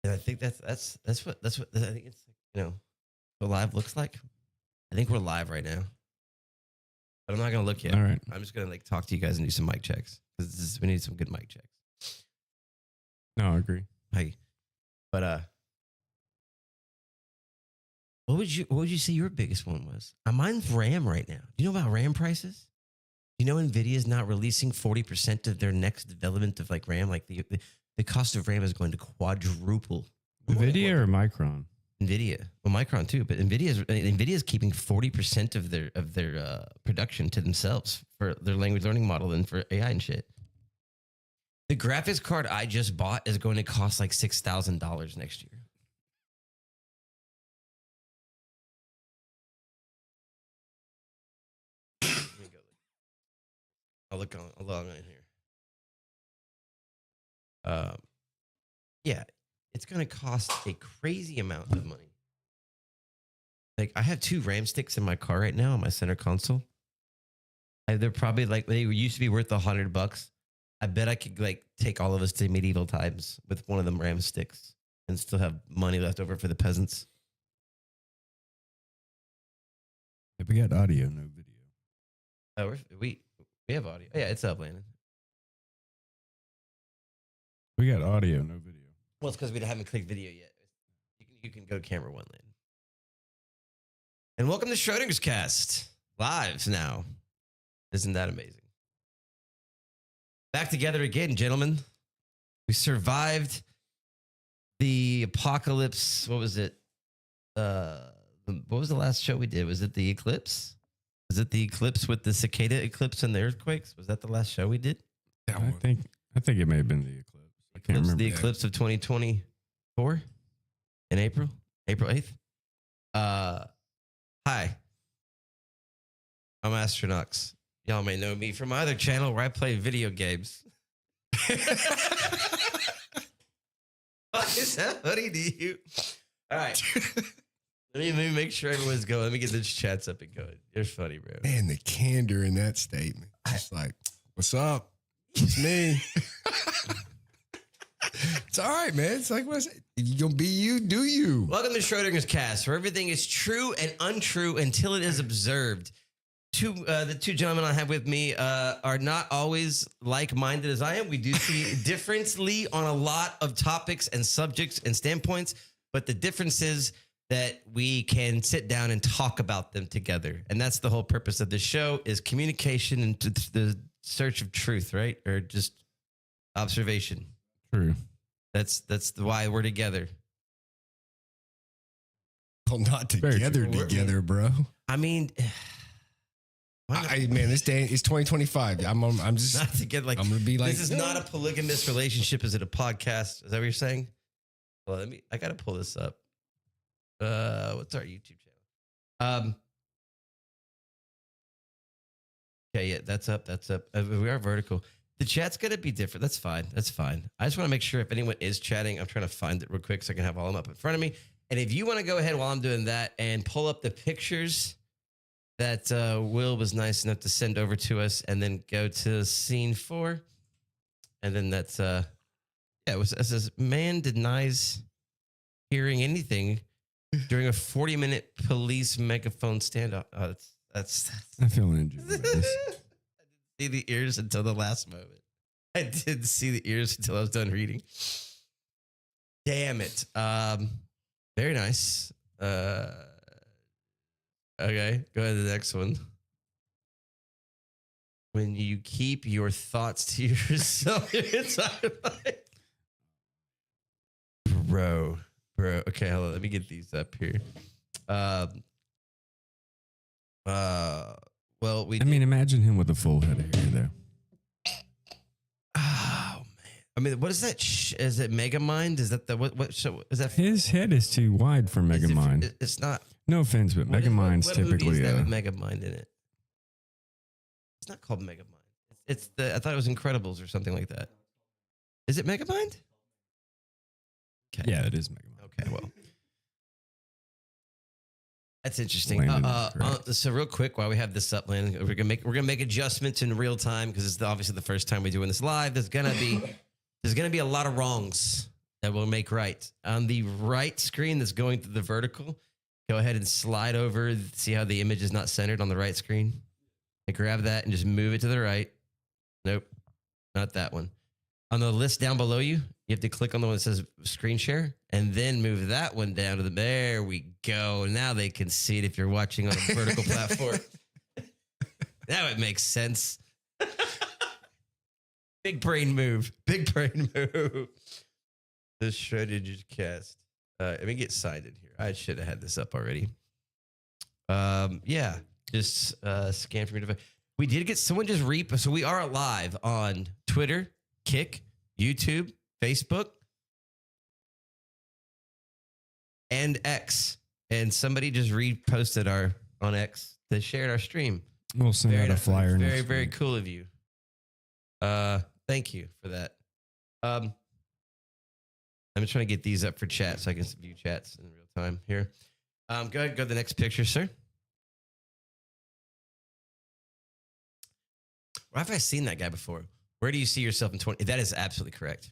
And I think that's what I think it's what live looks like. I think we're live right now, but I'm not gonna look yet. All right. I'm just gonna talk to you guys and do some mic checks because we need some good mic checks. No, I agree. Hey, but what would you say your biggest one was? Mine's RAM right now. Do you know about RAM prices? Do you know Nvidia is not releasing 40% of their next development of like RAM? Like the cost of RAM is going to quadruple. NVIDIA or Micron? Nvidia, well, Micron too, but Nvidia is keeping 40% of their production to themselves for their language learning model and for AI and shit. The graphics card I just bought is going to cost like $6,000 next year. Let me go. I'll look on here. Yeah, it's going to cost a crazy amount of money. Like I have 2 RAM sticks in my car right now on my center console. They're probably like they used to be worth $100. I bet I could like take all of us to medieval times with one of them RAM sticks and still have money left over for the peasants. Yeah, we got audio, no video. Oh, we have audio. Yeah, it's up, Landon. We got audio, no video. Well, it's because we haven't clicked video yet. You can go camera 1, Landon. And welcome to Schrodinger's Cast live now. Isn't that amazing? Back together again, gentlemen. We survived the apocalypse. What was it? What was the last show we did? Was it the eclipse? Was it the eclipse with the cicada eclipse and the earthquakes? Was that the last show we did? I think it may have been the eclipse. I can't remember. The eclipse of 2024 in April 8th. Hi, I'm Astronox. Y'all may know me from my other channel where I play video games. What is that funny to you? All right. Let me make sure everyone's going. Let me get this chats up and going. You're funny, bro. Man, the candor in that statement. It's like, what's up? It's me. It's all right, man. It's like, what's it? You gonna be you, do you? Welcome to Schrodinger's Cast, where everything is true and untrue until it is observed. The 2 gentlemen I have with me are not always like-minded as I am. We do see differently on a lot of topics and subjects and standpoints, but the difference is that we can sit down and talk about them together. And that's the whole purpose of this show is communication and the search of truth, right? Or just observation. True. That's why we're together. Well, not together, bro. I mean, man, this day is 2025. I'm just not to get like. I'm gonna be like, this is not a polygamous relationship. Is it a podcast? Is that what you're saying? Well, I gotta pull this up. What's our YouTube channel? Okay, yeah, that's up. We are vertical. The chat's gonna be different. That's fine. I just want to make sure if anyone is chatting, I'm trying to find it real quick so I can have all of them up in front of me. And if you want to go ahead while I'm doing that and pull up the pictures that Will was nice enough to send over to us, and then go to scene 4, and then that's it says man denies hearing anything during a 40-minute police megaphone standoff. Oh, that's I feel injured by this. see the ears until the last moment. I didn't see the ears until I was done reading. Damn it. Very nice. Okay, go ahead to the next one. When you keep your thoughts to yourself, it's like, bro. Okay, hold on. Let me get these up here. Well, I mean, imagine him with a full head of hair, though. Oh man! I mean, what is that? Is it Megamind? Is that the what show? Is that his head is too wide for Megamind? It's not. No offense, but Megamind's typically movie is that with Megamind in it. It's not called Megamind. It's the. I thought it was Incredibles or something like that. Is it Megamind? Okay. Yeah, it is Megamind. Okay, well. That's interesting. So real quick, while we have this up, Landon, we're gonna make adjustments in real time because it's obviously the first time we're doing this live. There's gonna be a lot of wrongs that will make right. On the right screen that's going through the vertical, go ahead and slide over. See how the image is not centered on the right screen? And grab that and just move it to the right. Nope, not that one. On the list down below you, you have to click on the one that says screen share and then move that one down to the, there we go. Now they can see it if you're watching on a vertical platform. That would make sense. Big brain move. Big brain move. The Schrodinger cast. Let me get signed in here. I should have had this up already. Yeah, just scan from your device. We did get someone just so we are live on Twitter, Kick, YouTube, Facebook, and X. And somebody just reposted on X. They shared our stream. We'll send out a flyer. Very, very cool of you. Thank you for that. I'm just trying to get these up for chat so I can view chats in real time here. Go ahead, go to the next picture, sir. Where have I seen that guy before? Where do you see yourself in 20? That is absolutely correct.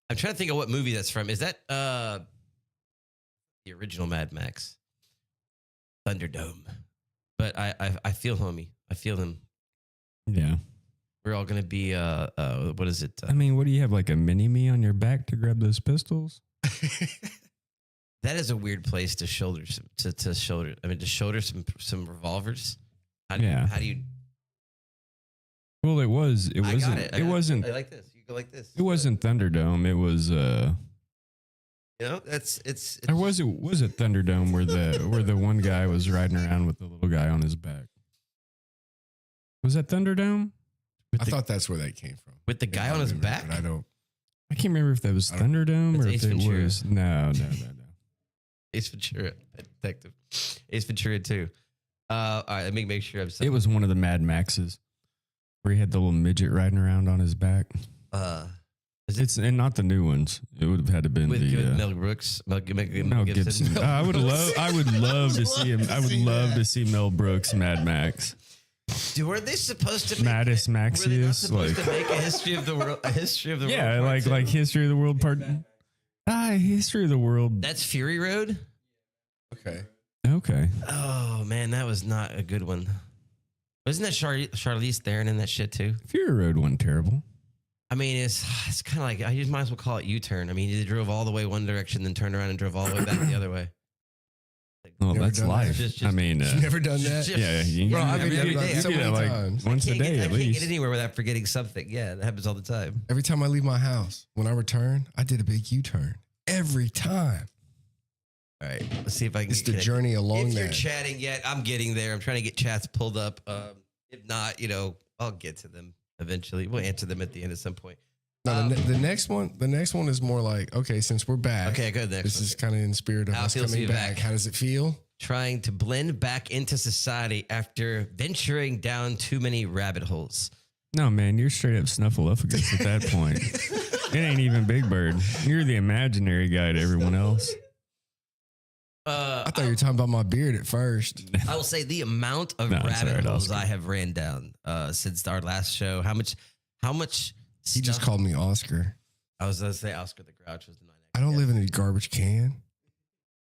I'm trying to think of what movie that's from. Is that the original Mad Max? Thunderdome. But I feel homie. I feel him. Yeah. We're all going to be, what is it? I mean, what do you have, like a mini-me on your back to grab those pistols? That is a weird place to shoulder to shoulder some revolvers. How do you? Well, it wasn't. I like this. You go like this. It wasn't Thunderdome. It was. It's. Or was it Thunderdome where the one guy was riding around with the little guy on his back? Was that Thunderdome? I thought that's where that came from. With the guy on his back? But I can't remember if that was Thunderdome or if it was. No. Ace Ventura, detective. Ace Ventura 2. All right, let me make sure I'm. It was one of the Mad Maxes where he had the little midget riding around on his back. And not the new ones. It would have had to been with Mel Brooks, Mel Gibson. I would love to see him. I would love to see Mel Brooks Mad Max. Were they supposed to make Maxius? Were they not supposed to make a history of the world? A history of the world. Yeah, like History of the World part. History of the World. That's Fury Road. Okay. Oh man, that was not a good one. Wasn't that Charlize Theron in that shit too? Fury Road wasn't terrible. I mean, it's kind of like I just might as well call it U-turn. I mean, you drove all the way one direction, then turned around and drove all the way back the other way. Well, that's life. Just, you've never done that? Yeah. I've been done so many times. Once a day at least. I can't get anywhere without forgetting something. Yeah, that happens all the time. Every time I leave my house, when I return, I did a big U-turn. Every time. All right, let's see if I can. It's the journey along that. If that. you're chatting yet, I'm getting there. I'm trying to get chats pulled up. If not, I'll get to them eventually. We'll answer them at the end at some point. No, the next one is more like, okay, since we're back. Okay, good. This is kind of in spirit of us coming back. How does it feel? Trying to blend back into society after venturing down too many rabbit holes. No, man, you're straight up Snuffleupagus at that point. It ain't even Big Bird. You're the imaginary guy to everyone else. I thought you were talking about my beard at first. I will say the amount of rabbit holes I have ran down since our last show. How much? He just called me Oscar. I was going to say Oscar the Grouch was the 9. I don't live in a garbage can.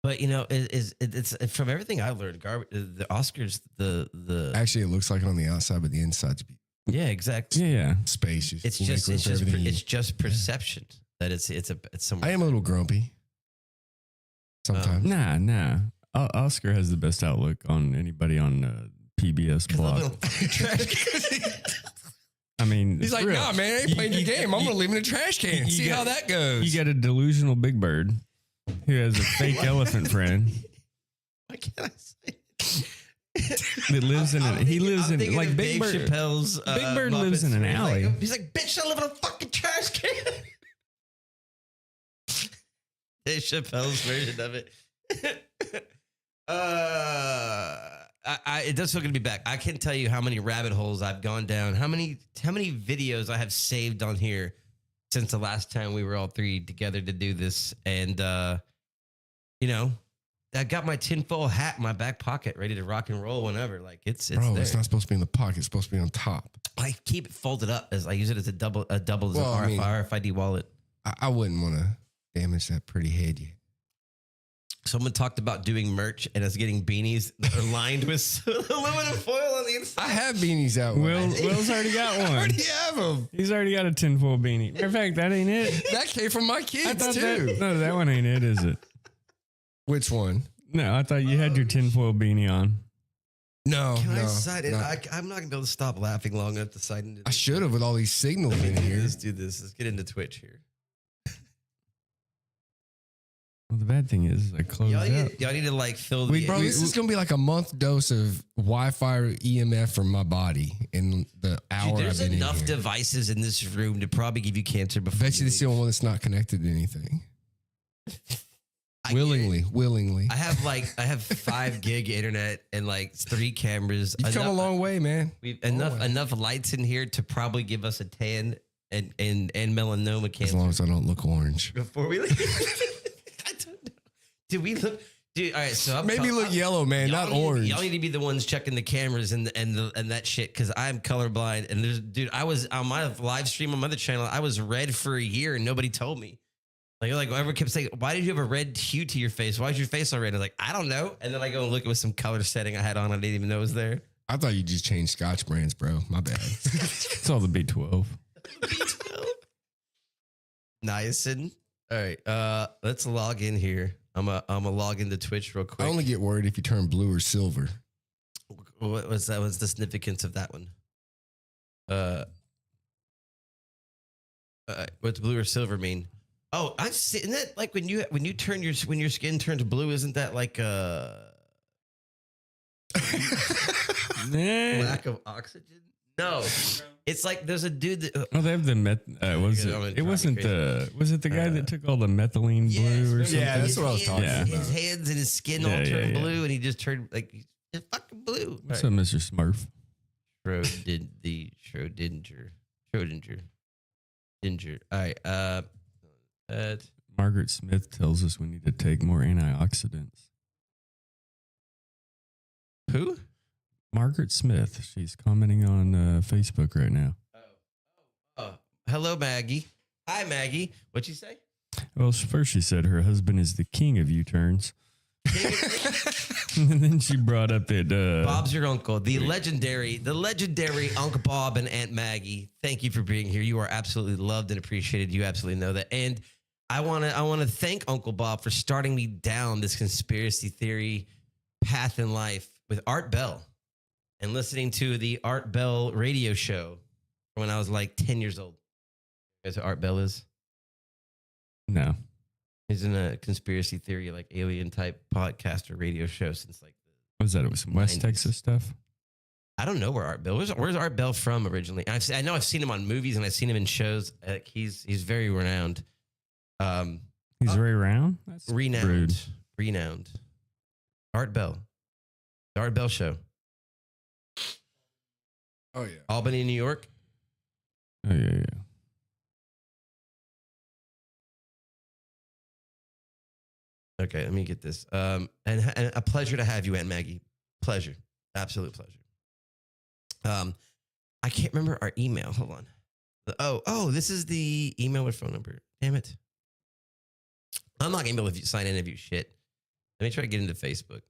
But it's from everything I've learned. The Oscars, the actually, it looks like it on the outside, but the inside's yeah, exactly. Yeah, spacious. It's just perception that it's somewhere. I am a little grumpy sometimes. Nah. Oscar has the best outlook on anybody on PBS blog. I mean, he's like, nah, man, I ain't playing your game. I'm gonna leave in a trash can. See how that goes. You got a delusional Big Bird who has a fake elephant friend. Why can't I say it? That lives in he lives in like Big Bird. Chappelle's Big Bird lives in an alley. He's like, bitch, I live in a fucking trash can. Dave Chappelle's version of it. It does feel good to be back. I can't tell you how many rabbit holes I've gone down, how many videos I have saved on here since the last time we were all three together to do this. And, I got my tinfoil hat in my back pocket ready to rock and roll whenever. Like it's Bro, there. It's not supposed to be in the pocket. It's supposed to be on top. I keep it folded up as I use it as a double as an RFID wallet. I wouldn't want to. damage that pretty head yet. Someone talked about doing merch and us getting beanies that are lined with aluminum foil on the inside. I have beanies out. Will's already got one. I already have them. He's already got a tinfoil beanie. Matter of fact, that ain't it. That came from my kids too. That one ain't it, is it? Which one? No, I thought you had your tinfoil beanie on. No, Can no. I sign it? I'm not gonna be able to stop laughing long enough to sign into. I should have with all these signals in here. Let's do this. Let's get into Twitch here. Well, the bad thing is I closed Y'all up. need to like fill the. Bro, this is gonna be like a month dose of Wi-Fi EMF from my body in the hour. Dude, there's I've been enough in here. devices in this room to probably give you cancer before. I bet you this is the only one that's not connected to anything. Willingly. I have 5 gig internet and like 3 cameras. You've come a long way, man. We've enough lights in here to probably give us a tan and melanoma cancer. As long as I don't look orange. Before we leave. I don't know. Do we look? Dude, all right. So Maybe look yellow, man, not orange. Y'all need to be the ones checking the cameras and that shit because I'm colorblind. And I was on my live stream on my other channel. I was red for a year and nobody told me. Like everyone kept saying, "Why did you have a red hue to your face? Why is your face all red?" I was like, "I don't know." And then I go and look at some color setting I had on. I didn't even know it was there. I thought you just changed Scotch brands, bro. My bad. It's all the B12. B12. Nice. And all right, let's log in here. I'm a log into Twitch real quick. I only get worried if you turn blue or silver. What was that? What's the significance of that one? What's blue or silver mean? Oh, I've seen that. Like when your skin turns blue, isn't that like lack of oxygen? No, it's like there's a dude that. Oh, they have the was it the guy that took all the methylene blue or something? Yeah, that's what I was talking about. His hands and his skin all turned blue, and he just turned like he's fucking blue. What's up, Mr. Smurf? Schrodinger. All right. Margaret Smith tells us we need to take more antioxidants. Who? Margaret Smith. She's commenting on Facebook right now. Oh, hello, Maggie. Hi, Maggie. What'd you say? Well, first she said her husband is the king of U-turns. And then she brought up that Bob's your uncle, the legendary Uncle Bob and Aunt Maggie. Thank you for being here. You are absolutely loved and appreciated. You absolutely know that. And I want to thank Uncle Bob for starting me down this conspiracy theory path in life with Art Bell and listening to the Art Bell radio show when I was like 10 years old. You guys know who Art Bell is? No. He's in a conspiracy theory, like alien type podcast or radio show since like. What was that? It was some West 90s. Texas stuff. I don't know where Art Bell. Where's Art Bell from originally? I know I've seen him on movies and I've seen him in shows. He's very renowned. He's very round. That's rude. Renowned. Art Bell. The Art Bell Show. Oh, yeah. Albany, New York. Oh, yeah. Okay, let me get this. And a pleasure to have you, Aunt Maggie. Pleasure. Absolute pleasure. I can't remember our email. Hold on. Oh, this is the email or phone number. Damn it. I'm not going to be able to sign in and view shit. Let me try to get into Facebook.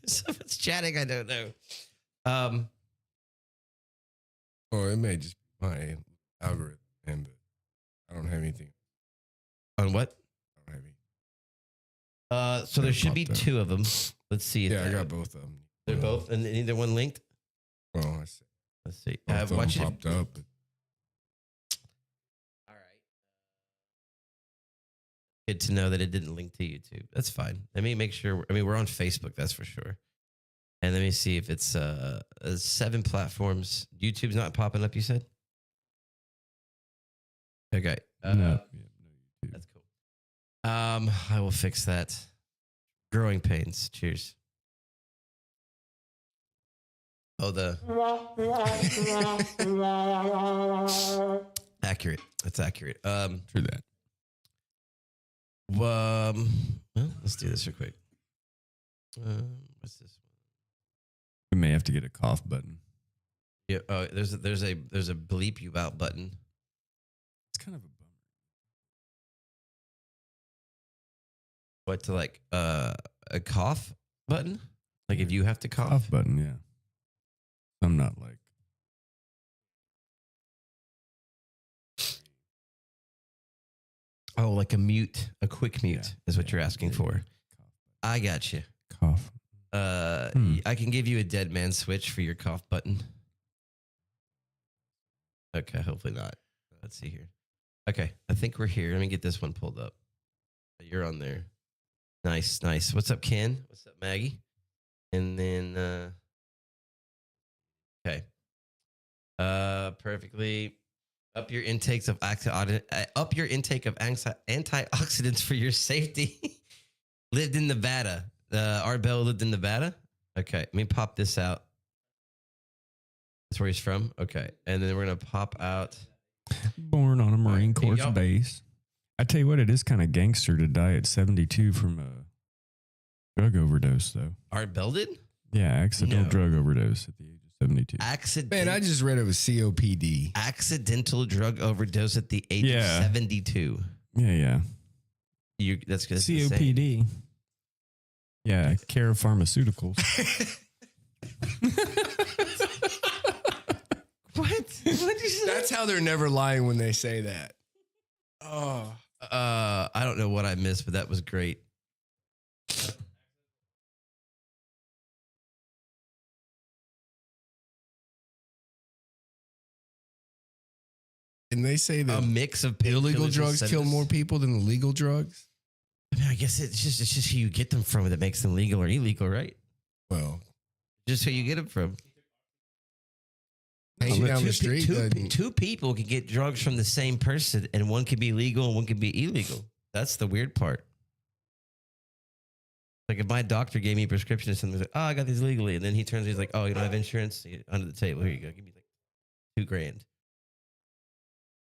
Someone's chatting. I don't know. Or it may just be my algorithm, but I don't have anything. On what? I don't have any. So there should be 2 of them. Let's see. Yeah, I got both of them. They're both, and neither one linked. Well, I see. Let's see. Both of them popped up. But All right. Good to know that it didn't link to YouTube. That's fine. Let me make sure. I mean, we're on Facebook, that's for sure. And let me see if it's 7 platforms. YouTube's not popping up, you said? Okay. No. That's cool. I will fix that. Growing pains. Cheers. Oh, accurate. That's accurate. True that. Well, let's do this real quick. What's this? We may have to get a cough button. Yeah. Oh, there's a bleep you out button. It's kind of a bummer. What to like a cough button? Like if you have to cough? Off button, yeah. I'm not like. Oh, like a quick mute is what you're asking for. I got you. Cough. I can give you a dead man switch for your cough button. Okay, hopefully not. Let's see here. Okay, I think we're here. Let me get this one pulled up. You're on there. Nice, nice. What's up, Ken? What's up, Maggie? And then, okay. Perfectly. Up your intakes of antioxidants for your safety. Lived in Nevada. Art Bell lived in Nevada. Okay, let me pop this out. That's where he's from. Okay, and then we're gonna pop out. Born on a Marine Here you Corps go. base. I tell you what, it is kind of gangster to die at 72 from a drug overdose, though. Art Bell did? Yeah, accidental No. drug overdose at the age of 72. Man, I just read it was COPD. Accidental drug overdose at the age of 72. Yeah. That's good. COPD. Yeah, Care Pharmaceuticals. What? What did you say? That's how they're never lying when they say that. Oh. I don't know what I missed, but that was great. And they say A that mix of illegal painkillers drugs and kill sedatives. more people than the legal drugs. I mean, I guess it's just who you get them from that makes them legal or illegal, right? Well, Just who you get them from. hanging down the street. Two people can get drugs from the same person, and one can be legal and one can be illegal. That's the weird part. Like if my doctor gave me a prescription or something, like, oh, I got these legally, and then he turns, he's like, oh, you don't have insurance? Under the table, here you go, give me like $2,000.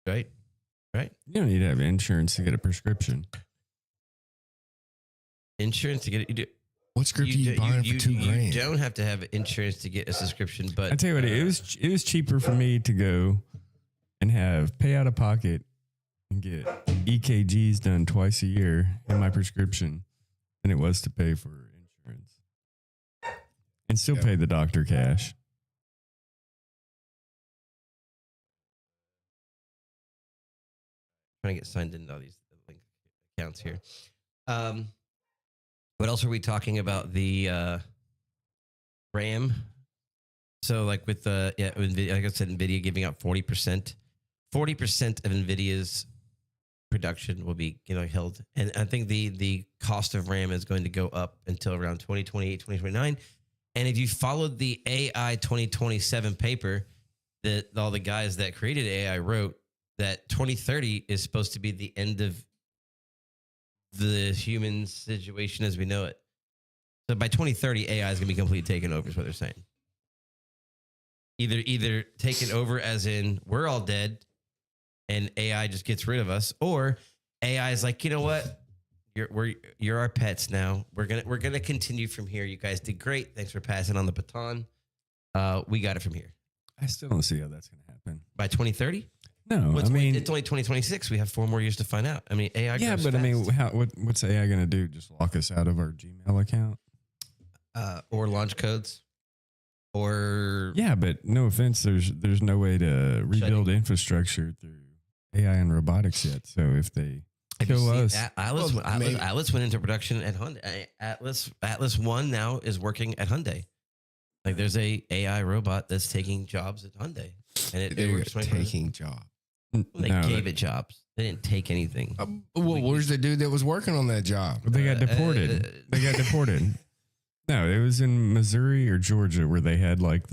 Right? You don't need to have insurance to get a prescription. Insurance to get it. You do. What script are you buying for $2,000? You don't have to have insurance to get a subscription, but I tell you what, it was cheaper for me to go and pay out of pocket and get EKGs done twice a year in my prescription than it was to pay for insurance and still pay the doctor cash. trying to get signed into all these link accounts here. What else are we talking about? The RAM. So like with NVIDIA, like I said, NVIDIA giving out 40%. 40% of NVIDIA's production will be held. And I think the cost of RAM is going to go up until around 2028, 2029. And if you followed the AI 2027 paper that all the guys that created AI wrote, that 2030 is supposed to be the end of the human situation as we know it. So by 2030, AI is going to be completely taken over is what they're saying. Either taken over as in we're all dead and AI just gets rid of us, or AI is like, you know what? You're our pets now. We're gonna continue from here. You guys did great. Thanks for passing on the baton. We got it from here. I still don't see how that's going to happen. By 2030? No, I mean, it's only 2026. We have 4 more years to find out. I mean, AI. yeah, grows but fast. I mean, what's AI going to do? Just lock us out of our Gmail account? Or launch codes, or Yeah, but no offense, there's no way to rebuild infrastructure through AI and robotics yet. So if they have you kill seen us, Atlas went into production at Hyundai. Atlas One now is working at Hyundai. Like there's a AI robot that's taking jobs at Hyundai, and it works. Taking jobs. They gave it jobs. They didn't take anything. Well, where's the dude that was working on that job? they got deported. They got deported. No, it was in Missouri or Georgia where they had like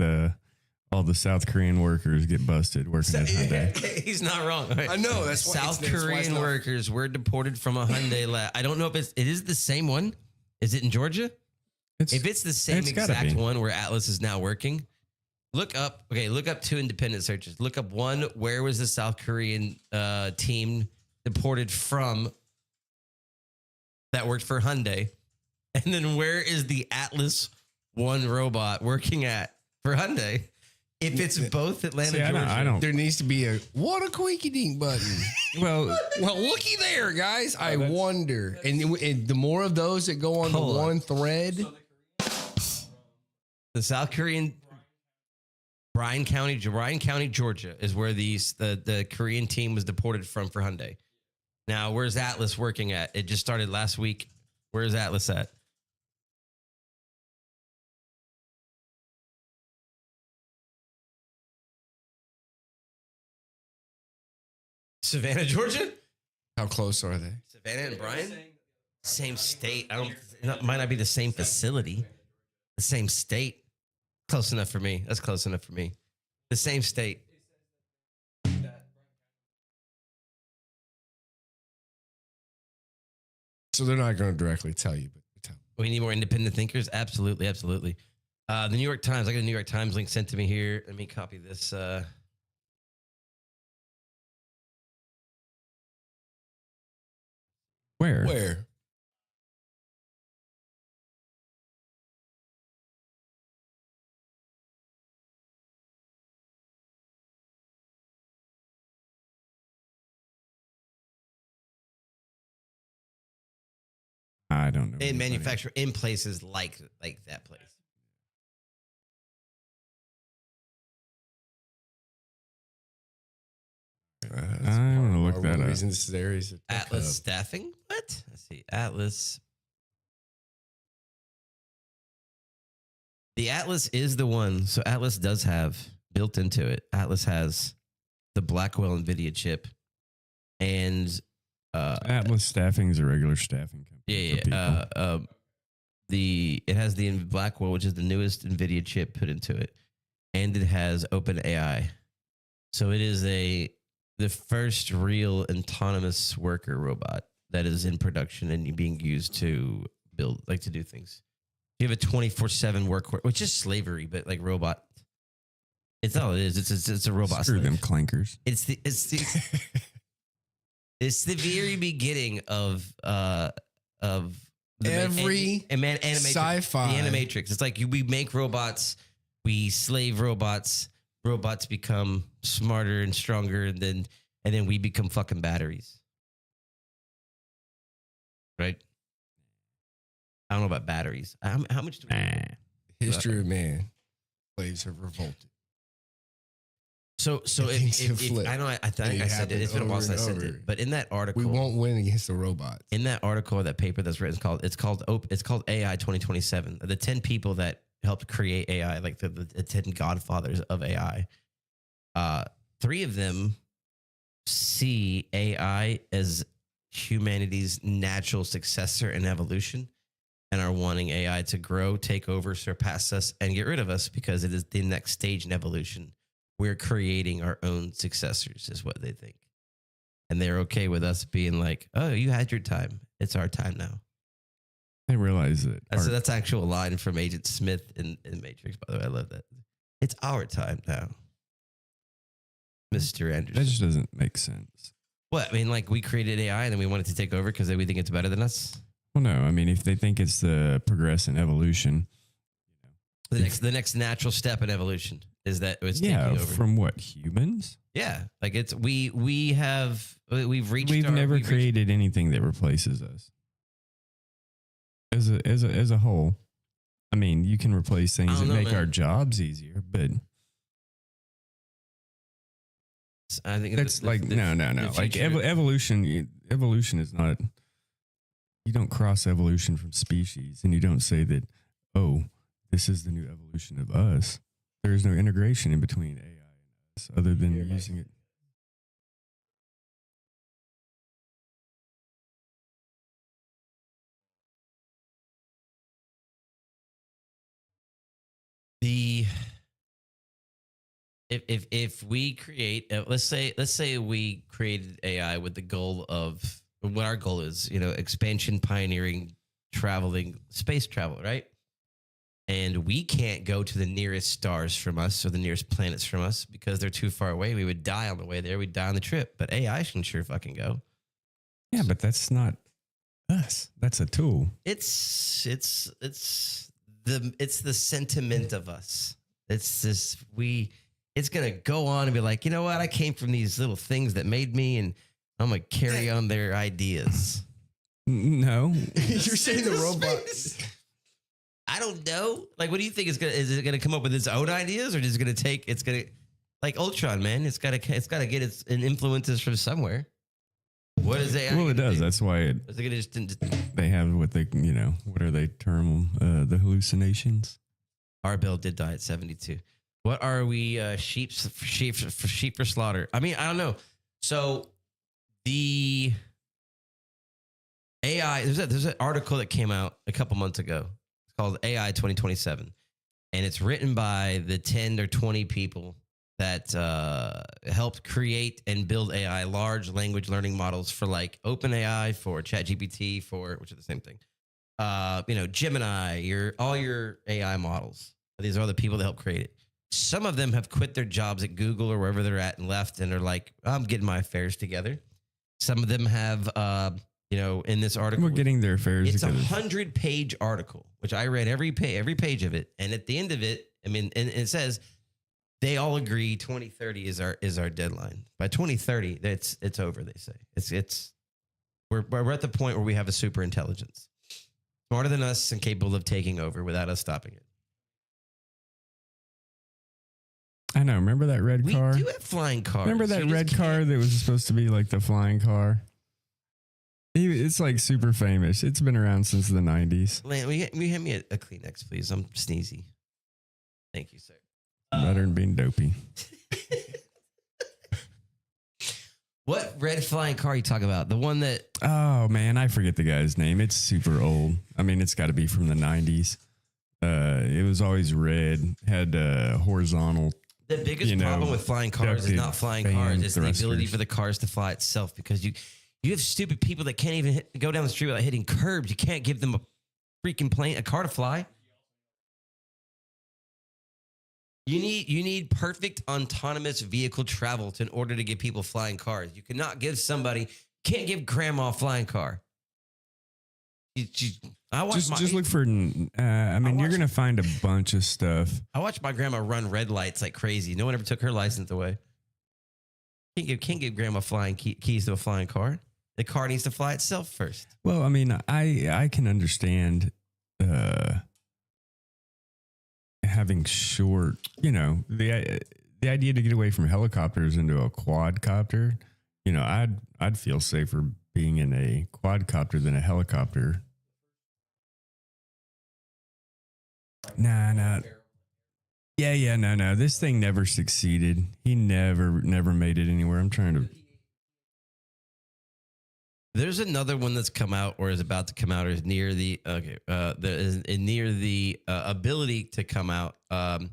all the South Korean workers get busted working at Hyundai. He's not wrong. Right? I know, that's why South that's why it's Korean not- workers were deported from a Hyundai lab. I don't know if it is the same one. Is it in Georgia? If it's the same it's gotta exact be. one where Atlas is now working, look up 2 independent searches. Look up one, where was the South Korean team deported from that worked for Hyundai? And then where is the Atlas One robot working at for Hyundai? If it's both Atlanta, See, Georgia, I don't. There needs to be a what a quinky dink button. Well, Well, looky there, guys. I wonder, and the more of those that go on the Hold on. one thread, the South Korean Bryan County, Georgia, is where the Korean team was deported from for Hyundai. Now, where's Atlas working at? It just started last week. Where's Atlas at? Savannah, Georgia? how close are they? Savannah and Bryan? Same state. It might not be the same facility. The same state. Close enough for me. That's close enough for me. The same state. So they're not going to directly tell you, but tell. We need more independent thinkers. Absolutely, absolutely. The New York Times. I got a New York Times link sent to me here. Let me copy this. where? Where? I don't know. They anybody. manufacture in places like that place. I'm gonna look that up. Reason this is areas of Atlas Staffing. What? Let's see. Atlas. The Atlas is the one. So Atlas does have built into it. Atlas has the Blackwell NVIDIA chip, and Atlas Staffing is a regular staffing company. yeah. It has the Blackwell, which is the newest NVIDIA chip put into it, and it has OpenAI. So it is the first real autonomous worker robot that is in production and being used to build, like to do things. You have a 24/7 work, which is slavery, but like robot. It's all it is. It's a robot. Screw slave. them clankers. It's the it's the very beginning of the Every animatrix. sci-fi. The animatrix. It's like we make robots, we slave robots. Robots become smarter and stronger, and then we become fucking batteries. Right? I don't know about batteries. How much do we History of man. Slaves have revolted. So Things have if flipped. I know I think I said it. It's been a while since I said it. But in that article, We won't win against the robots. in that article or that paper that's written, it's called AI 2027. The 10 people that helped create AI, like the 10 godfathers of AI. 3 of them see AI as humanity's natural successor in evolution and are wanting AI to grow, take over, surpass us, and get rid of us because it is the next stage in evolution. We're creating our own successors, is what they think. And they're okay with us being like, oh, you had your time. It's our time now. I realize that. That's actual line from Agent Smith in Matrix, by the way. I love that. It's our time now. Mr. Anderson. That just doesn't make sense. What? I mean, like we created AI and then we wanted to take over because we think it's better than us? Well, no. I mean, if they think it's the progress in evolution, The next natural step in evolution is that it's taking over. from what, humans? Yeah, like it's we've reached. We've never created anything that replaces us. As a whole, I mean, you can replace things that make our jobs easier, but I think that's no. Like evolution. Evolution is not. You don't cross evolution from species, and you don't say that. Oh, this is the new evolution of us. There is no integration in between AI and us, other than using it. If we create, let's say we created AI with the goal of what our goal is, expansion, pioneering, traveling, space travel, right? And we can't go to the nearest stars from us or the nearest planets from us because they're too far away. We would die on the way there. We'd die on the trip. But AI can sure fucking go. Yeah, but that's not us. That's a tool. It's the sentiment of us. It's this it's gonna go on and be like, you know what? I came from these little things that made me, and I'm gonna carry on their ideas. No. You're saying the robot. I don't know. Like, what do you think is it gonna come up with its own ideas, or is it gonna take? It's gonna like Ultron, man. It's gotta get its influences from somewhere. What is AI? Well, it does. Do? That's why Is it gonna just they have what they, what are they term them? The hallucinations. Our bill did die at 72. What are we? Sheep for slaughter. I mean, I don't know. So the AI, there's an article that came out a couple months ago. It's called AI 2027, and it's written by the 10 or 20 people that helped create and build AI, large language learning models for like OpenAI, for ChatGPT, which are the same thing. Gemini, all your AI models. These are the people that helped create it. Some of them have quit their jobs at Google or wherever they're at and left, and are like, I'm getting my affairs together. Some of them have, in this article, We're getting their affairs it's together. 100-page article, which I read every page of it, and at the end of it, and it says they all agree 2030 is our deadline. By 2030, it's over. They say we're at the point where we have a super intelligence, smarter than us and capable of taking over without us stopping it. I know. Remember that red car? We do have flying cars. Remember that red car that was supposed to be like the flying car? It's like super famous. It's been around since the 90s. Will you hand me a Kleenex, please? I'm sneezy. Thank you, sir. Better than being dopey. What red flying car are you talking about? The one that... Oh, man. I forget the guy's name. It's super old. I mean, it's got to be from the 90s. It was always red, had horizontal... The biggest problem with flying cars is not flying cars. It's the ability for the cars to fly itself, because you have stupid people that can't even go down the street without hitting curbs. You can't give them a freaking a car to fly. You need perfect autonomous vehicle travel in order to give people flying cars. You cannot can't give grandma a flying car. Just look for. I mean, you're gonna find a bunch of stuff. I watched my grandma run red lights like crazy. No one ever took her license away. Can't give grandma flying keys to a flying car. The car needs to fly itself first. Well, I mean, I can understand having short. The idea to get away from helicopters into a quadcopter. I'd feel safer being in a quadcopter than a helicopter. Nah. Yeah, no. This thing never succeeded. He never made it anywhere. I'm trying to. There's another one that's come out or is about to come out or is near the ability to come out. That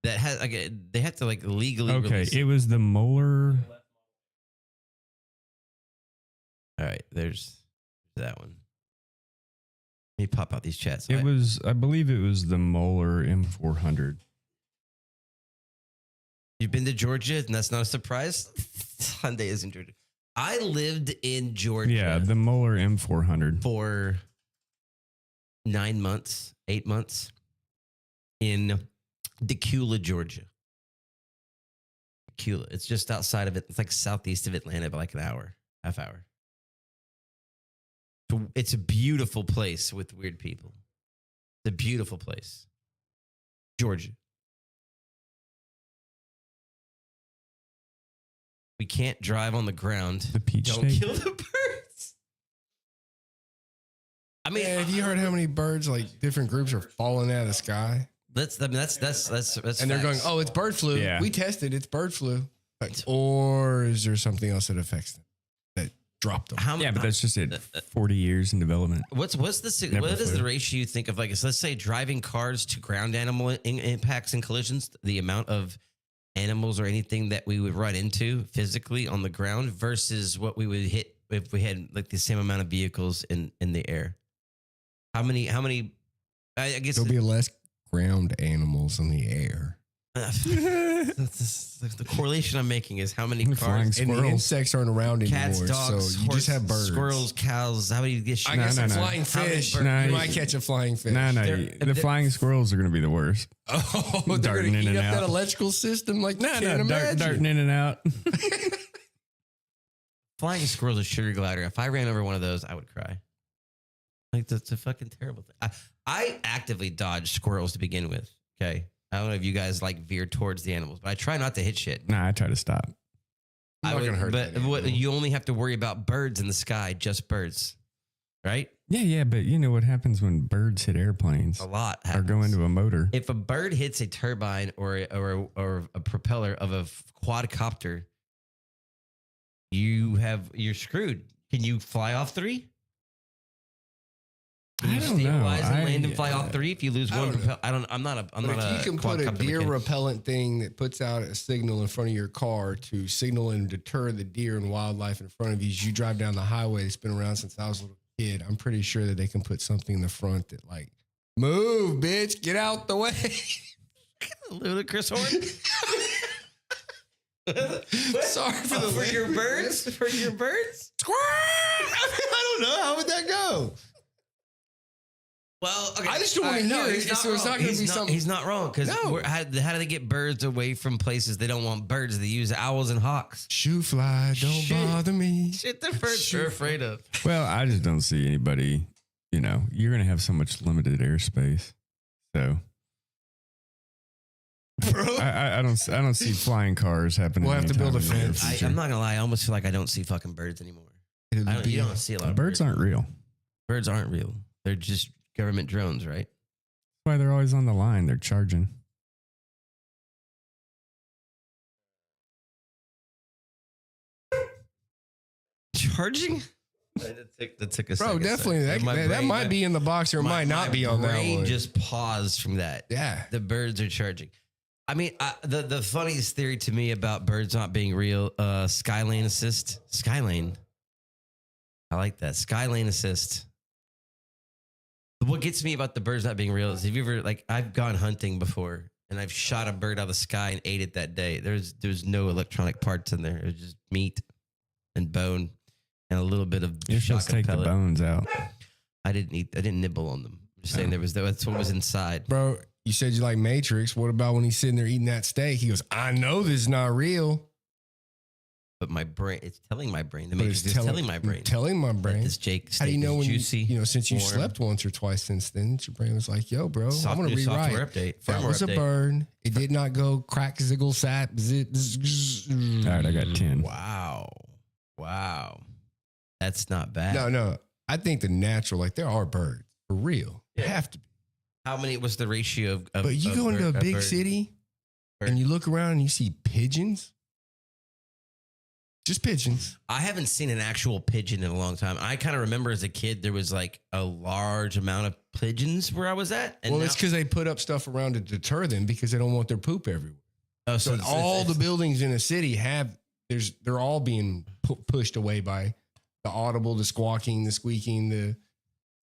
has they have to legally. Okay, release. it was the molar. All right, there's that one. Let me pop out these chats. I believe it was the molar M400. You've been to Georgia, and that's not a surprise. Hyundai is in Georgia. I lived in Georgia. Yeah, the molar M400 for 9 months, 8 months in Decula, Georgia. Decula. It's just outside of it. It's like southeast of Atlanta by like an hour, half hour. It's a beautiful place with weird people. It's a beautiful place. Georgia. We can't drive on the ground. The peach Don't state. kill the birds. I mean, have you heard how many birds, like different groups, are falling out of the sky? That's And facts. they're going, oh, it's bird flu. Yeah. We tested, it's bird flu. Or is there something else that affects them, that dropped them? Yeah, but that's just it. 40 years in development. What is the ratio you think of, so let's say driving cars to ground animal impacts and collisions, the amount of animals or anything that we would run into physically on the ground versus what we would hit if we had like the same amount of vehicles in the air? How many I guess There'll be less ground animals in the air. The correlation I'm making is how many Flying cars, And the Squirrels. insects aren't around cats, anymore, dogs, so you just have birds. squirrels, cows. How do you get? I guess No, a no. flying How many fish. birds- No, You you- might catch a flying fish. No, They're- the flying squirrels are going to be the worst. Oh, they're Darting going in to eat and up that out. electrical system like you No, can't imagine. darting in and out. Flying squirrel's a sugar glider. If I ran over one of those, I would cry. Like that's a fucking terrible thing. I actively dodge squirrels to begin with. Okay, I don't know if you guys like veer towards the animals, but I try not to hit shit. Nah, I try to stop. I'm not gonna hurt But that what, animal. you only have to worry about birds in the sky, just birds, right? Yeah, but you know what happens when birds hit airplanes A lot or happens. go into a motor? If a bird hits a turbine or a propeller of a quadcopter, you're screwed. Can you fly off 3? Can you I don't know. stabilize and land and fly off 3 if you lose I one don't propeller? I'm not a But not if you a can put a quadcopter deer mechanic. repellent thing that puts out a signal in front of your car to signal and deter the deer and wildlife in front of you as you drive down the highway that's been around since I was a little kid, I'm pretty sure that they can put something in the front that like, move, bitch, get out the way. Ludicrous horn. Sorry for the For your birds? For your birds? I don't know. How would that go? Well, okay. I just don't wanna hear it, so it's not gonna be something- He's not wrong because No. how do they get birds away from places they don't want birds? They use owls and hawks. Shoe fly, don't Shit. bother me. Shit, the birds are afraid of. Well, I just don't see anybody. You know, you're going to have so much limited airspace. So Bro. I don't see flying cars happening. We'll have to anytime build a in the near fence. future. I'm not gonna lie. I almost feel like I don't see fucking birds anymore. You don't see a lot of Birds aren't real. That's Birds aren't real. They're just government drones, right? why they're always on the line. They're charging. Charging? That took a Bro, second. definitely. That, My that brain- might be in the box or it might not be on that brain one. just paused from that. Yeah. The birds are charging. I mean, the funniest theory to me about birds not being real, Skylane assist. Skylane. I like that. Skylane assist. What gets me about the birds not being real is have you ever, like, I've gone hunting before and I've shot a bird out of the sky and ate it that day. There's no electronic parts in there. It was just meat and bone and a little bit of You're supposed to take the pellet. bones out. I didn't nibble on them. I'm just saying that's what was inside. Bro, you said you like Matrix. What about when he's sitting there eating that steak? He goes, I know this is not real. But my brain, it's telling my brain. The But Matrix is telling my brain. Telling my that brain. this Jake How do you steak know is when juicy? you since you warm. slept once or twice since then, your brain was like, yo, bro, I want to New rewrite. software update. That Firmware was a update. bird. It did not go crack, ziggle, sap, zit. All right, I got 10. Wow. That's not bad. No. I think the natural, like there are birds for real. They Yeah. have to be. How many was the ratio of But you go into a big city and you look around and you see pigeons. Just pigeons. I haven't seen an actual pigeon in a long time. I kind of remember as a kid there was like a large amount of pigeons where I was at. And Well, now, it's because they put up stuff around to deter them because they don't want their poop everywhere. oh, So it's- all it's- the buildings in a city they're all being pushed away by the audible, the squawking, the squeaking,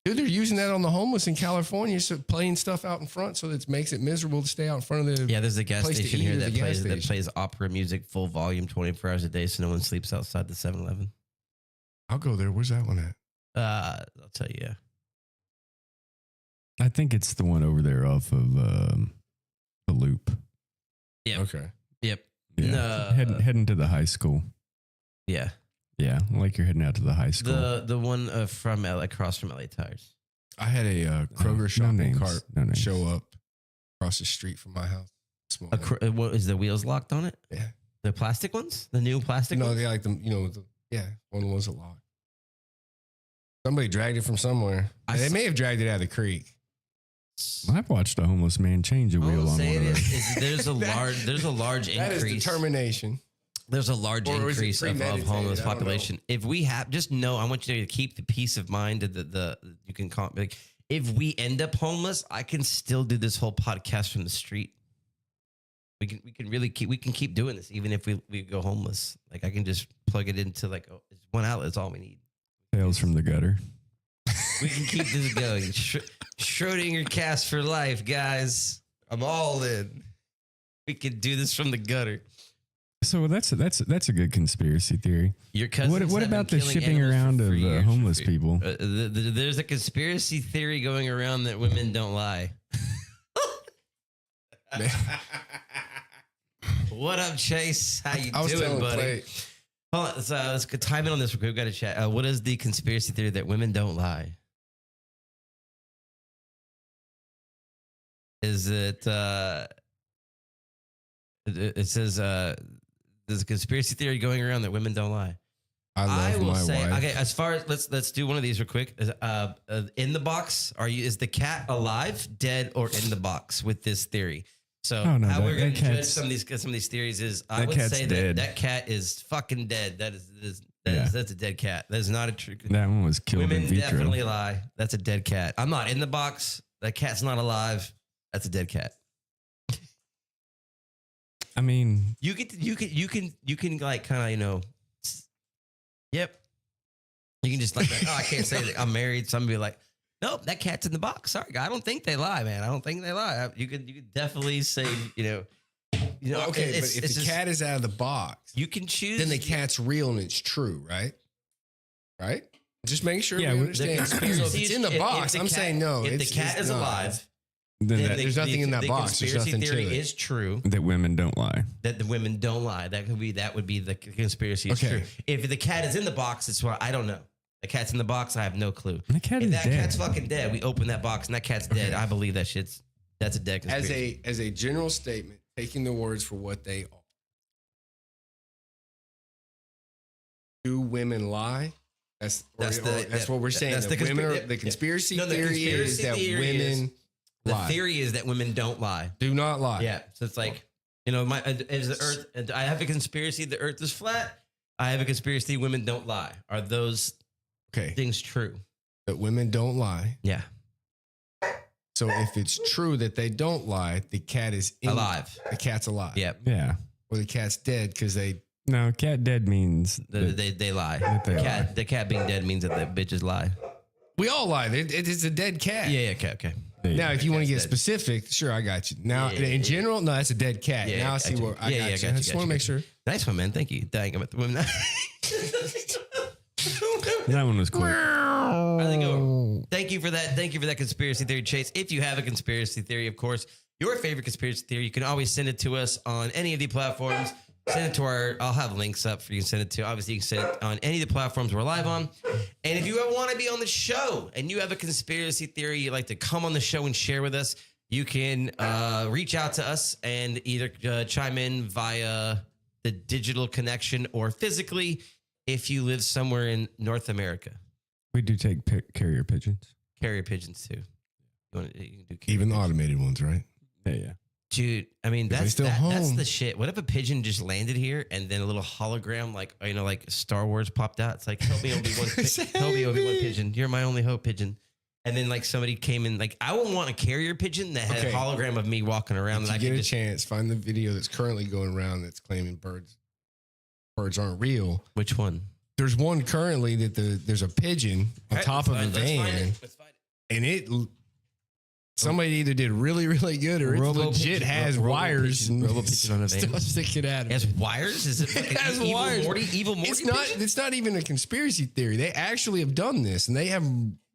Dude, they're using that on the homeless in California, so playing stuff out in front so that it makes it miserable to stay out in front of the. Yeah, there's a gas place to station eat here at that the gas plays station. opera music full volume 24 hours a day, so no one sleeps outside the 7-Eleven. I'll go there. Where's that one at? I'll tell you. Yeah. I think it's the one over there off of the loop. Yep. Okay. Yep. Yeah. No. Heading to the high school. Yeah. Yeah, like you're heading out to the high school. The one from LA, across from LA Tires. I had a Kroger No shopping names. cart No names. show up across the street from my house. Small. What is the wheels locked on it? Yeah. The plastic ones? The new plastic No, ones? they like them. Yeah, one of the ones that locked. Somebody dragged it from somewhere. They may have dragged it out of the creek. I've watched a homeless man change a All wheel I'm on one saying of those. is there's a large That is increase. determination. There's a large Or is it increase of premeditated? homeless I don't know. population. If we have, just know, I want you to keep the peace of mind of the you can call like, if we end up homeless, I can still do this whole podcast from the street. We can keep doing this even if we go homeless. Like I can just plug it into like it's one outlet. It's all we need. Tales from the gutter. We can keep this going. Schrodinger cast for life, guys. I'm all in. We could do this from the gutter. So that's a good conspiracy theory. Your cousins. What have about been the killing shipping animals around for of years for homeless food. people? There's a conspiracy theory going around that women don't lie. What up, Chase? How you doing, buddy? Clay, Hold on, let's time in on this real quick. We've got to chat. What is the conspiracy theory that women don't lie? Is it? It says there's a conspiracy theory going around that women don't lie. I love my wife. Okay. As far as let's do one of these real quick. In the box, is the cat alive, dead, or in the box with this theory? So how we're going to judge some of these theories is I would say that cat is fucking dead. That's a dead cat. That is not a true. That one was killed Women in vitro. definitely lie. That's a dead cat. I'm not in the box. That cat's not alive. That's a dead cat. I mean, You can like kind of yep. You can just like I can't say that I'm married. Somebody be like, nope, that cat's in the box. Sorry, I don't think they lie, man. I don't think they lie. You could definitely say Well, okay, but if the cat is out of the box, you can choose. then the cat's real and it's true, right? Right? Just making sure we Yeah, understand. So if it's in the box, I'm saying no. If the cat is alive, then there's nothing in that box. There's Conspiracy nothing to theory it. is true. that women don't lie. That the women don't lie. That would be the conspiracy. Is Okay. true. If the cat is in the box, it's why I don't know. The cat's in the box. I have no clue. The cat If is that dead. cat's fucking dead, we open that box and that cat's dead. I believe that's a dead conspiracy. As a general statement, taking the words for what they are. Do women lie? That's what we're saying. that's The the women conspi- are, the conspiracy No, the theory is conspiracy that theory is- women The lie. theory is that women don't lie. Do not lie. Yeah. So it's like, is the earth, I have a conspiracy the earth is flat. I have a conspiracy women don't lie. Are those Okay. things true? That women don't lie. Yeah. So if it's true that they don't lie, the cat is Alive. The cat's alive. Yeah. Yeah. Or the cat's dead because they. No, cat dead means that They lie. That they lie. The cat being dead means that the bitches lie. We all lie. It's a dead cat. Yeah. Okay. Now, if you want to get cat's dead. specific, sure, I got you. Now, Yeah, in general, no, that's a dead cat. Yeah, now I got see you. what I Yeah, got yeah, you. got I you, just got want you. to make sure. Nice one, man. Thank you. Dang, I'm at the women. that one was quick. I think thank you for that. Thank you for that conspiracy theory, Chase. If you have a conspiracy theory, of course, your favorite conspiracy theory, you can always send it to us on any of the platforms. Send it to I'll have links up for you to send it to. Obviously, you can send it on any of the platforms we're live on. And if you ever want to be on the show and you have a conspiracy theory you'd like to come on the show and share with us, you can reach out to us and either chime in via the digital connection or physically if you live somewhere in North America. We do take carrier pigeons. Carrier pigeons too. You can do carrier Even the pigeons. automated ones, right? Yeah. Dude, I mean They that's still that's home. the shit. What if a pigeon just landed here and then a little hologram like like Star Wars popped out? It's like help me Obi-Wan, help me Obi-Wan pigeon. You're my only hope pigeon. And then like somebody came in like I would want a carrier pigeon that had Okay. a hologram of me walking around If and I you get could a just chance, find the video that's currently going around that's claiming birds aren't real. which one? There's one currently that there's a pigeon on top of a van, and somebody either did really, really good or it legit has wires and Robo-pigeon on a van. stuff sticking out of It it. has wires? Is it fucking It has evil wires. Morty? Evil Morty? pigeon? It's not even a conspiracy theory. They actually have done this, and they have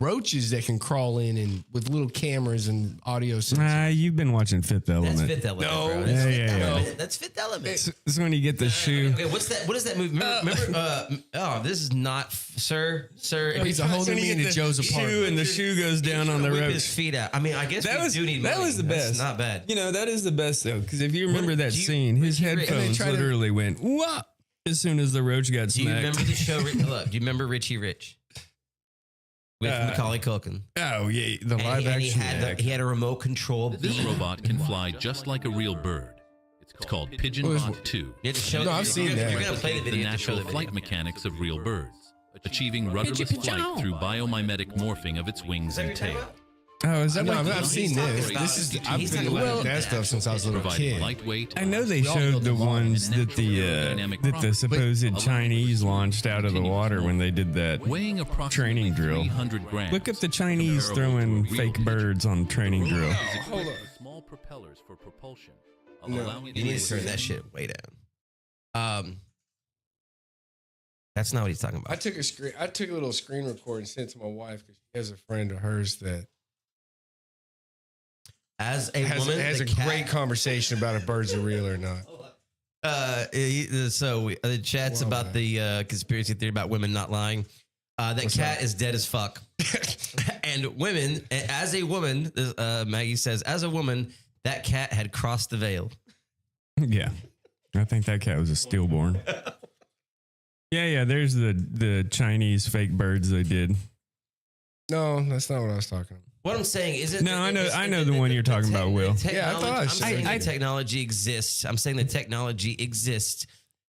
roaches that can crawl in and with little cameras and audio sensors. You've been watching Fifth That's Element. Fifth Element. No. bro. That's Yeah, Fifth yeah, yeah. Element. That's Fifth Element. This is when you get the shoe. Okay, what's that? What is that movie? Remember this is not, sir. He's holding me into Joe's apartment. Shoe and the shoe goes down on the whip rope. his feet out. I mean, I guess That we was do need that money. was the That's best. not bad. You know that is the best though, because if you remember that do you- scene, his Richie Rich- headphones try to- literally went whoop as soon as the roach got Do you smacked. remember the show? Look, do you remember Richie Rich with Macaulay Culkin? Oh yeah, the And live he action. he had a remote control. This beam. robot can fly just like a real bird. It's called Pigeonbot 2. You have to show. No, I've seen that. You're gonna play the The video. You have to show natural the video. flight mechanics of real birds, achieving rudderless flight through biomimetic morphing of its wings and tail. Oh, is that No, like? I've seen this. about- This is I've he's been talking looking about at that stuff since I was a little Providing kid. lightweight. I know they We all showed build the them all. ones that the supposed Chinese launched out of the water when they did that. weighing approximately training drill. 300 grams. Look up the Chinese comparable throwing to a real fake pigeon. birds on training drill. Is equipped with small propellers for propulsion, allowing You need to turn that shit way down. That's not what he's talking about. I took a little screen record and sent it to my wife because she has a friend of hers that As a has woman, a the cat- great conversation about if birds are real or not. The chat's Wow, about man. the conspiracy theory about women not lying. That What's cat up? is dead as fuck. And women, as a woman, Maggie says, as a woman, that cat had crossed the veil. Yeah. I think that cat was a stillborn. Yeah. There's the Chinese fake birds they did. No, that's not what I was talking about. What I'm saying is it. No, I know the one you're talking about, Will. Yeah, I thought I I'm said saying that. the technology exists. I'm saying the technology exists.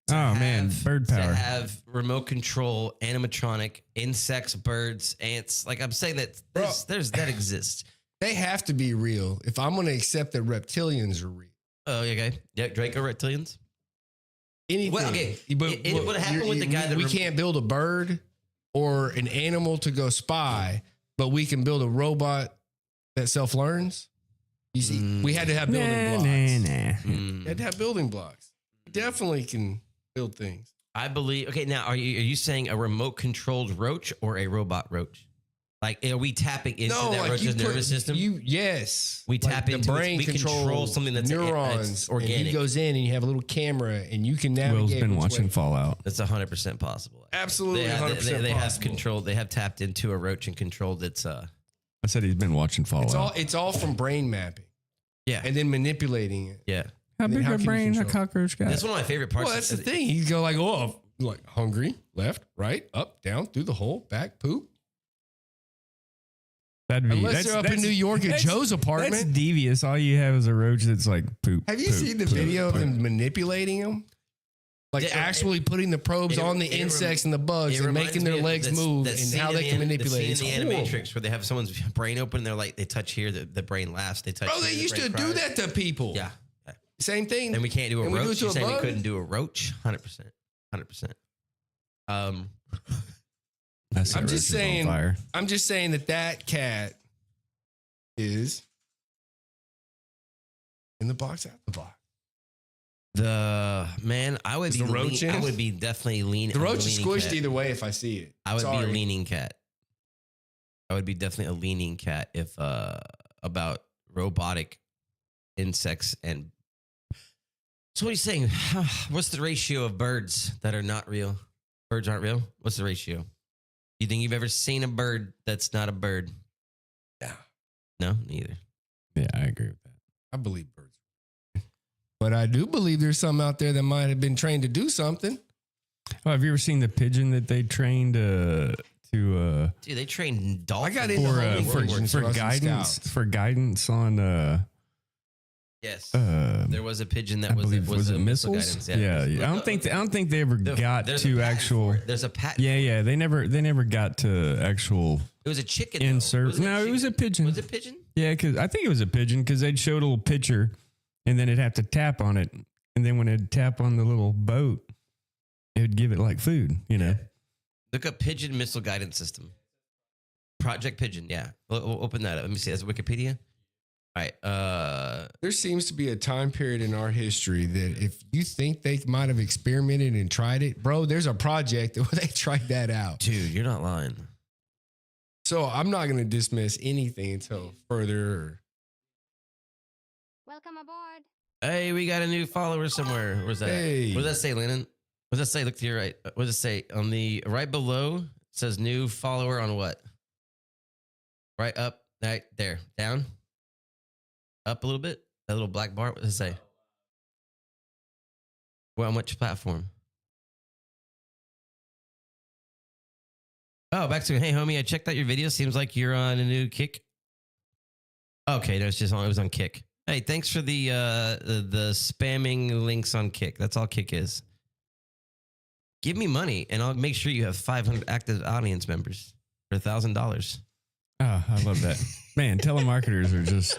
to Oh, man, have- bird To power. have remote control, animatronic, insects, birds, ants. Like I'm saying that that exists. They have to be real if I'm going to accept that reptilians are real. Oh, okay. Yeah, Draco reptilians. Anything. Well, okay. But What happened with the guy that we rem- can't build a bird or an animal to go spy, but we can build a robot that self-learns. You see, we had to have building blocks. Mm. We had to have building blocks. We definitely can build things. I believe. Okay, now are you saying a remote controlled roach or a robot roach? Like, are we tapping into that roach's nervous system? Yes. We tap the into it. brain We control something that's neurons organic. And he goes in and you have a little camera and you can navigate. Will's been which watching way- Fallout. That's 100% possible. Absolutely, 100% they have possible. controlled. They have tapped into a roach and controlled its. I said he's been watching Fallout. It's all from brain mapping Yeah, and then manipulating it. yeah. How then big how a can you brain a control? cockroach got? That's one of my favorite parts. Well, that's the thing. You go like, oh, like hungry, left, right, up, down, through the hole, back, poop. That'd be, Unless they're up in New York at that's- Joe's That's apartment. devious. All you have is a roach that's like poop. Have you poop, seen the poop, video of poop. them manipulating them? Like Yeah, actually putting the probes it- on the it insects and the bugs It and reminds making me their of legs that- move that and scene how in they the can an- manipulate. The It's scene in the horrible. Animatrix where they have someone's brain open. They're like, they touch here, the brain laughs. They touch. Bro, they here, the used to brain do cries. that to people. Yeah. Same thing. And we can't do a And we do it roach. to You're a saying we bug? couldn't do a roach? 100%. 100%. That roach I'm just is on saying. fire. I'm just saying that cat is in the box, out the box. I would Is be the roach in? I would be definitely leaning. The roach is leaning squished cat. either way if I see it. I would Sorry. be a leaning cat. I would be definitely a leaning cat if about robotic insects and. So what are you saying? What's the ratio of birds that are not real? Birds aren't real. What's the ratio? You think you've ever seen a bird that's not a bird? Yeah. No, neither. Yeah, I agree with that. I believe birds. But I do believe there's some out there that might have been trained to do something. Oh, have you ever seen the pigeon that they trained to Dude, they train dolphins. I got into homing pigeons when I was in Scouts. for guidance on Yes. uh There was a pigeon that I was believe was it a missile missiles? guidance. Yeah. I don't think they ever got there's to a patent actual. for it. There's a patent. Yeah. They never got to actual It was a chicken. though. insert. Wasn't No, it was a chicken? pigeon. Was it pigeon? Yeah, because I think it was a pigeon because they'd show a little picture, and then it'd have to tap on it, and then when it'd tap on the little boat, it would give it like food. You know. Look up pigeon missile guidance system. Project Pigeon. Yeah. We'll open that up. Let me see. That's Wikipedia. All right. There seems to be a time period in our history that if you think they might have experimented and tried it, bro, there's a project where they tried that out. Dude, you're not lying. So I'm not going to dismiss anything until further. Welcome aboard. Hey, we got a new follower somewhere. Where's that? Hey. What does that say, Lennon? What does that say? Look to your right. What does it say? On the right below, it says new follower on what? Right up. Right there. Down. Up a little bit. That little black bar. What does it say? Well, on which platform? Oh, back to hey homie. I checked out your video. Seems like you're on a new kick. Okay, no, it was on Kick. Hey, thanks for the spamming links on Kick. That's all Kick is. Give me money, and I'll make sure you have 500 active audience members for $1,000. Oh, I love that. Man, telemarketers are just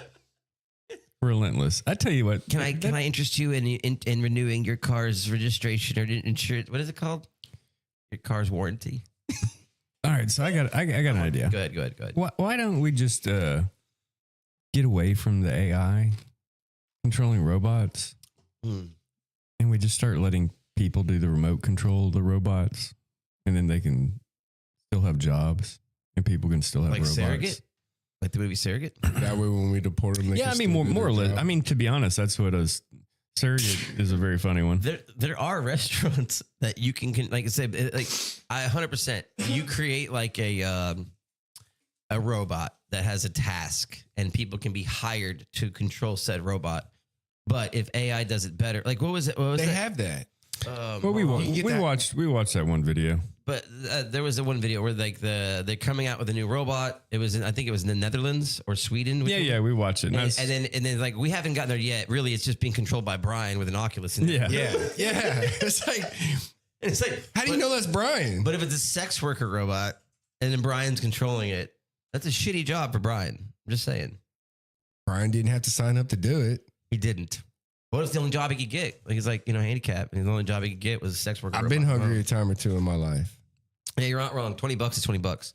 relentless. I tell you what. Can I interest you in renewing your car's registration or insurance? What is it called? Your car's warranty. All right, so I got an idea. Go ahead. Why don't we just get away from the AI controlling robots? Hmm. And we just start letting people do the remote control of the robots, and then they can still have jobs, and people can still have Like robots. Surrogate? Like the movie Surrogate? That way, when we deport them, they Yeah, can I mean, still do more or their less. job. I mean, to be honest, that's what a surrogate is a very funny one. There are restaurants that you can like I said, like I 100%. You create like a robot that has a task, and people can be hired to control said robot. But if AI does it better, like what was it? What was they that? have that. Well, we You can get that- watched that one video. But there was a one video where like they're coming out with a new robot. It was I think it was in the Netherlands or Sweden. Yeah, we watched it. And then like we haven't gotten there yet. Really, it's just being controlled by Brian with an Oculus. In Yeah. Yeah, yeah. It's like, it's like how do you know that's Brian? But if it's a sex worker robot and then Brian's controlling it, that's a shitty job for Brian. I'm just saying. Brian didn't have to sign up to do it. He didn't. What if the only job he could get? Like he's like, handicapped, and the only job he could get was a sex worker. I've been robot. hungry a time or two in my life. Yeah, you're not wrong. $20 is $20.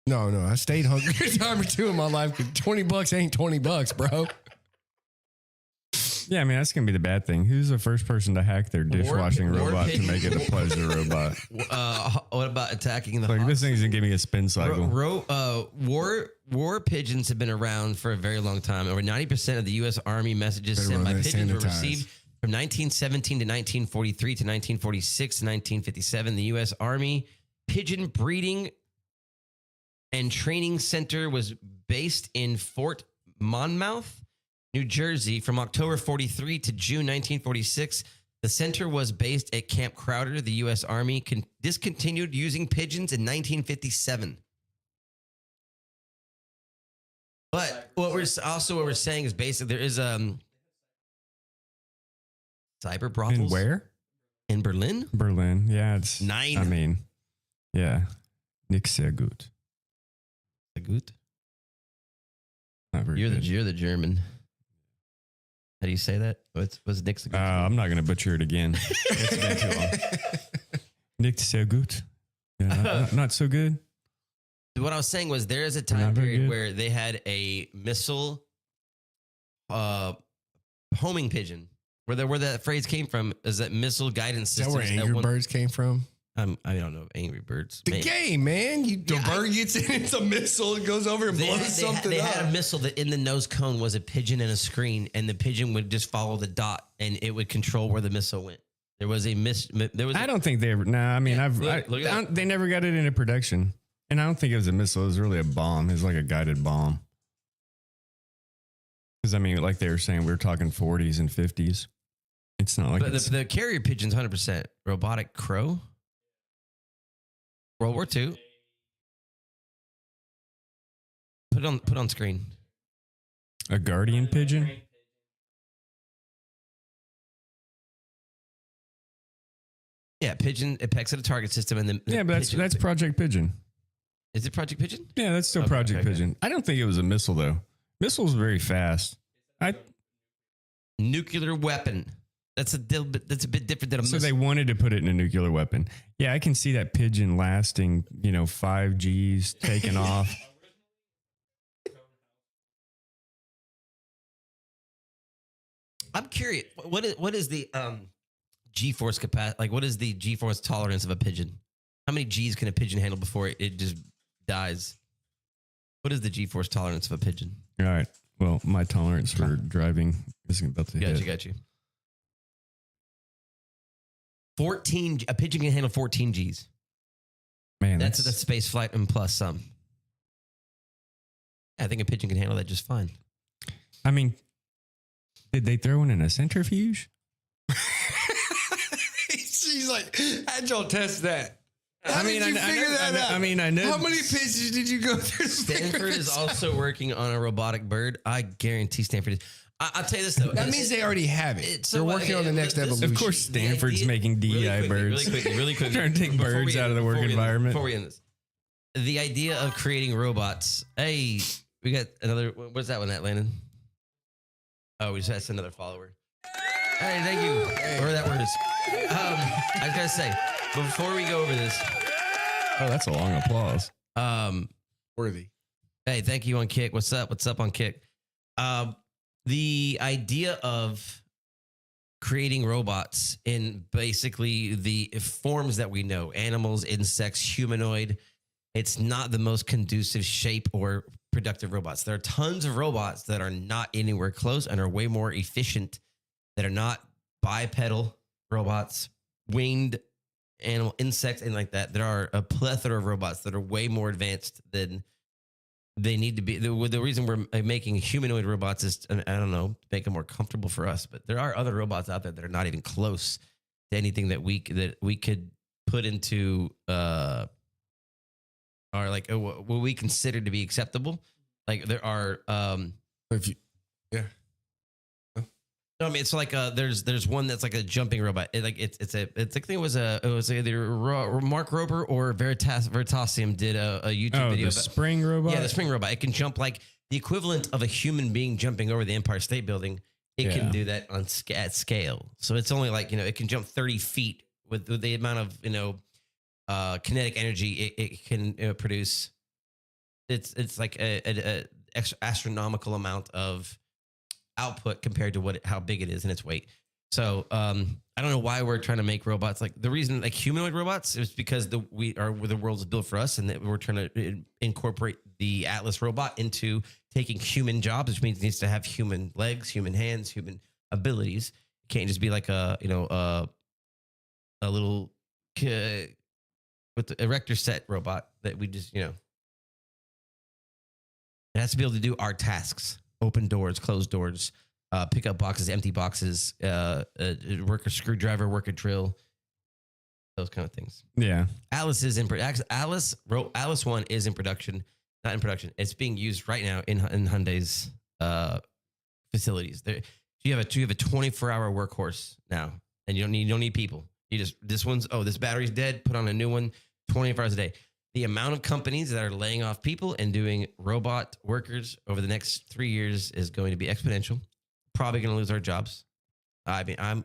No, I stayed hungry a time or two in my life. $20 ain't $20, bro. Yeah, I mean, that's going to be the bad thing. Who's the first person to hack their dishwashing War robot to Pigeon. make it a pleasure robot? What about attacking the Like, hawks? this thing's going to give me a spin cycle. War pigeons have been around for a very long time. Over 90% of the U.S. Army messages Better sent by run that pigeons were sanitized. received from 1917 to 1943 to 1946 to 1957. The U.S. Army Pigeon Breeding and Training Center was based in Fort Monmouth, New Jersey, from October 43 to June 1946. The center was based at Camp Crowder. The U.S. Army discontinued using pigeons in 1957. But what we're saying is basically there is cyber brothels And where? in Berlin. Berlin. Yeah, it's 9. I mean, yeah. Nick sehr gut. Good. Not very You're good. the German. How do you say that? What's Nick's? I'm not going to butcher it again. It's been too long. Nick sehr gut. Yeah, not so good. What I was saying was there is a time Not very period good. where they had a missile homing pigeon. Where that phrase came from is that missile guidance Is that systems. where Angry Birds came from? I don't know Angry Birds. The game, man. The bird gets in, it's a missile, it goes over and blows something they up. had a missile that in the nose cone was a pigeon and a screen, and the pigeon would just follow the dot, and it would control where the missile went. There was a I don't think they ever. No, I mean, Yeah, look it up. they never got it into production, and I don't think it was a missile. It was really a bomb. It was like a guided bomb. Because I mean, like they were saying, we were talking 40s and 50s. It's not like But it's, the carrier pigeon's 100% robotic crow. World War II. Put on screen. a guardian pigeon. Yeah, pigeon. It pecks at a target system, and then Yeah, but that's Project Pigeon. Is it Project Pigeon? Yeah, that's still Okay, Project okay. Pigeon. I don't think it was a missile though. Missile's very fast. Nuclear weapon. That's a bit different than a So missile. they wanted to put it in a nuclear weapon. Yeah, I can see that pigeon lasting, 5 Gs taking off. I'm curious. What is the G-force capacity? Like, what is the G-force tolerance of a pigeon? How many G's can a pigeon handle before it just dies? What is the G-force tolerance of a pigeon? All right. Well, my tolerance for driving is about to hit. Got you. 14. A pigeon can handle 14 G's. Man, That's the space flight and plus some. I think a pigeon can handle that just fine. I mean, did they throw in a centrifuge? She's like, how'd y'all test that? How I mean, did you figure that out? I mean, I know. How many pitches did you go through? to figure Stanford is this also working on a robotic bird. I guarantee Stanford is. I'll tell you this though. out? That means they already have it. It's They're so- working on the next this- evolution. Of course, The Stanford's idea- making DEI birds. Really quickly. Trying to take Before birds we out end of the this, work before we end this, environment. Before we end this, the idea of creating robots. Hey, we got another. What's that one at, Landon? Oh, we just had another follower. Hey, thank you. Whatever that word is. I was gonna say before we go over this. Oh, that's a long applause. Worthy. Hey, thank you on Kick. What's up? What's up on Kick? The idea of creating robots in basically the forms that we know, animals, insects, humanoid. It's not the most conducive shape or productive robots. There are tons of robots that are not anywhere close and are way more efficient, that are not bipedal robots, winged animal insects, and like that. There are a plethora of robots that are way more advanced than they need to be. The reason we're making humanoid robots is, I don't know, to make them more comfortable for us. But there are other robots out there that are not even close to anything that we could put into are like what we consider to be acceptable. Like there are, If you, yeah. no, I mean it's like there's one that's like a jumping robot. It's like I think it was either Mark Rober or Veritasium did a YouTube video. The spring robot. Yeah, the spring robot. It can jump like the equivalent of a human being jumping over the Empire State Building. It can do that at scale. So it's only like, it can jump 30 feet with the amount of kinetic energy it can produce. It's like a astronomical amount of output compared to how big it is in its weight. So I don't know why we're trying to make robots. Like the reason like humanoid robots is because the world is built for us, and that we're trying to incorporate the Atlas robot into taking human jobs, which means it needs to have human legs, human hands, human abilities. It can't just be like a little with the erector set robot that we just, it has to be able to do our tasks, open doors, close doors, pick up boxes, empty boxes, work a screwdriver, work a drill, those kind of things. Yeah. Alice Alice 1 is in production, not in production. It's being used right now in Hyundai's facilities. You have a 24-hour workhorse now, and you don't need people. You just, this battery's dead, put on a new one, 24 hours a day. The amount of companies that are laying off people and doing robot workers over the next 3 years is going to be exponential. Probably going to lose our jobs. I mean, I'm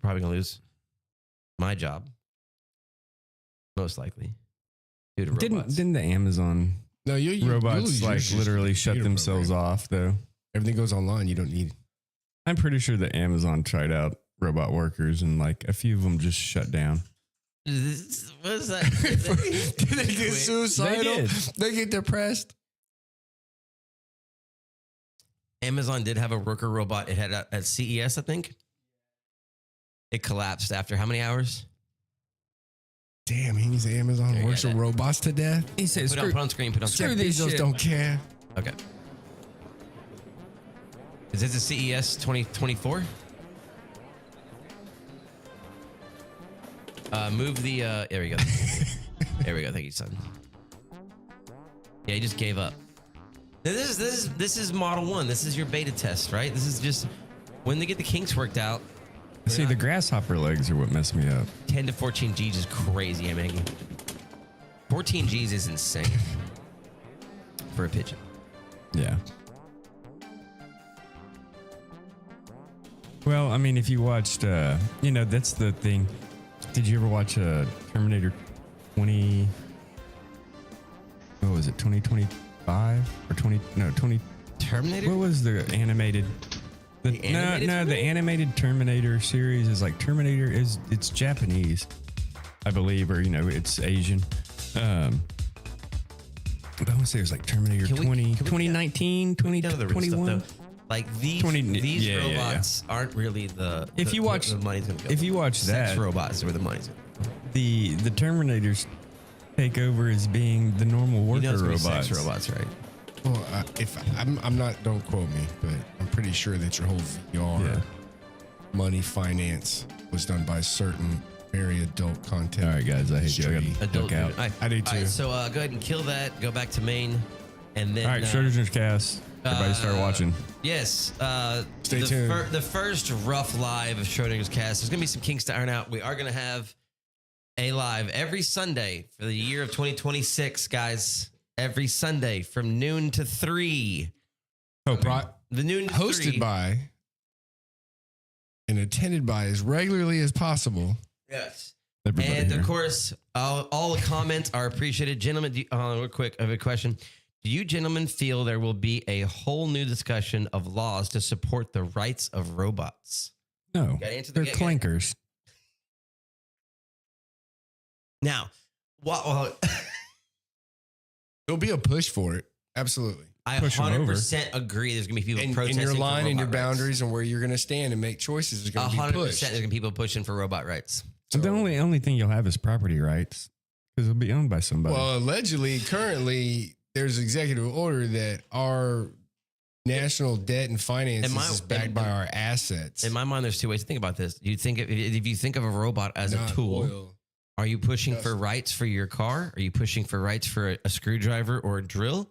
probably going to lose my job, most likely, due to robots. Didn't the Amazon robots literally shut themselves off though? Everything goes online. You don't need. I'm pretty sure that Amazon tried out robot workers and like a few of them just shut down. What is that? Did they get suicidal? They get depressed. Amazon did have a worker robot. It had at CES, I think. It collapsed after how many hours? Damn, he needs Amazon works with robots to death. He says, put on screen. Put on screen. Jeff Bezos don't care. Okay. Is this a CES 2024? Move the, there we go. There we go. Thank you, son. Yeah, he just gave up. Now, this is Model 1. This is your beta test, right? This is just when they get the kinks worked out. See, the grasshopper legs are what messed me up. 10 to 14 G's is crazy, Maggie. 14 G's is insane for a pigeon. Yeah. Well, I mean, if you watched, that's the thing. Did you ever watch Terminator 20? What was it? 2025 or 20? Terminator? What was the animated? The animated Terminator series is like Terminator it's Japanese, I believe, or it's Asian. But I want to say it was like Terminator 2019, 2021. Like these robots aren't really the money's gonna go. If you watch sex that, robots where the money's gonna go. The Terminators take over as being the normal worker robots. Sex robots, right? Well, I'm not, don't quote me, but I'm pretty sure that your whole VR money finance was done by certain very adult content. All right, guys, I hate you. I got to duck out. I do too. Right, so go ahead and kill that. Go back to main, and then. All right, Schrodinger's cast. Everybody start watching. Yes. Stay tuned. The first rough live of Schrodinger's cast. There's gonna be some kinks to iron out. We are gonna have a live every Sunday for the year of 2026, guys. Every Sunday from noon to 3. The noon to hosted 3. by and attended by as regularly as possible. Yes. Everybody and here. of course, all the comments are appreciated. Gentlemen, real quick, I have a question. Do you gentlemen feel there will be a whole new discussion of laws to support the rights of robots? No, Gotta answer they're clankers. Now, well, There'll be a push for it. Absolutely. I Push 'em over. 100% agree. There's gonna be people And protesting your for line and your robot rights. boundaries and where you're going to stand and make choices is going to be 100%. pushed. There's gonna be people pushing for robot rights. The only thing you'll have is property rights because it'll be owned by somebody. Well, allegedly, currently, there's executive order that our national debt and finances is backed by our assets. In my mind, there's two ways to think about this. You think if you think of a robot as Not a tool, oil. are you pushing for Just- rights for your car? Are you pushing for rights for a screwdriver or a drill?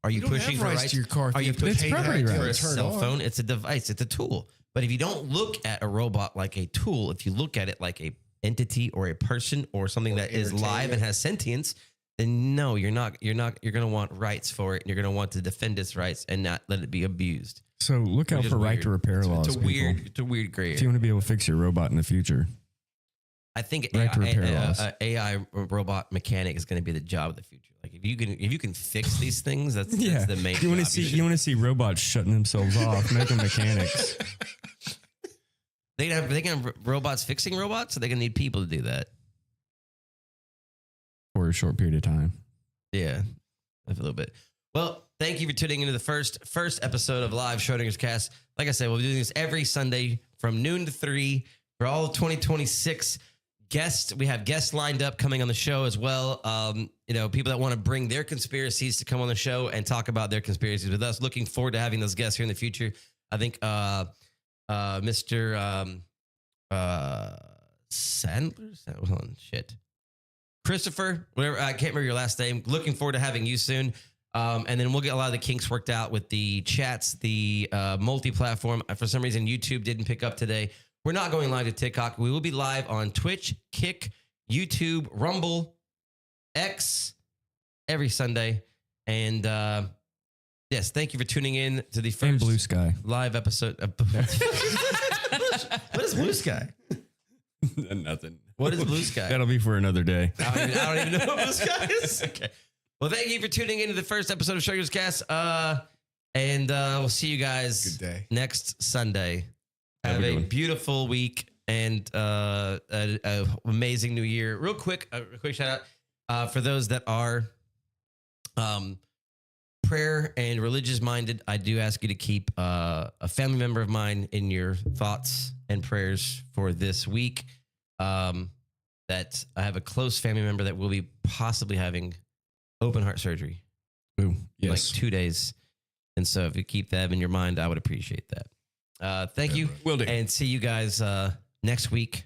Are you, You don't pushing have for rights rights to your car if Are you you have to pushing pay It's that property to for a rights. turn cell on. phone? It's a device. It's a tool. But if you don't look at a robot like a tool, if you look at it like a entity or a person or something Or that is live and entertainment. has sentience, then no, you're not. You're going to want rights for it, and you're going to want to defend its rights and not let it be abused. so look out Which is for right weird. to repair laws. It's a people. weird. It's a weird gray If area. you want to be able to fix your robot in the future, I think Right to repair laws. AI robot mechanic is going to be the job of the future. Like if you can fix these things, that's the main. You want to job. see should- you want to see robots shutting themselves off, making mechanics. they can have robots fixing robots, so they're going to need people to do that. For a short period of time. Yeah, a little bit. Well, thank you for tuning into the first episode of Live Schrodinger's Cast. Like I said, we'll be doing this every Sunday from noon to 3 for all of 2026. Guests, we have guests lined up coming on the show as well. People that want to bring their conspiracies to come on the show and talk about their conspiracies with us. Looking forward to having those guests here in the future. I think Mr. Sandler. Hold on, shit. Christopher, whatever, I can't remember your last name. Looking forward to having you soon. And then we'll get a lot of the kinks worked out with the chats, the multi-platform. For some reason, YouTube didn't pick up today. We're not going live to TikTok. We will be live on Twitch, Kick, YouTube, Rumble, X every Sunday. And yes, thank you for tuning in to the And first Blue Sky. live episode. What is Blue Sky? Nothing. What is Blue Sky? That'll be for another day. I don't even know what Blue Sky is. Okay. Well, thank you for tuning into the first episode of Schrodinger's Cast. And we'll see you guys Good day. next Sunday. Have Have a a good one. beautiful week and a amazing new year. Real quick, a quick shout out for those that are prayer and religious minded. I do ask you to keep a family member of mine in your thoughts and prayers for this week. That I have a close family member that will be possibly having open heart surgery Ooh, in like yes. 2 days. And so if you keep that in your mind, I would appreciate that. Thank you. Will do. And see you guys next week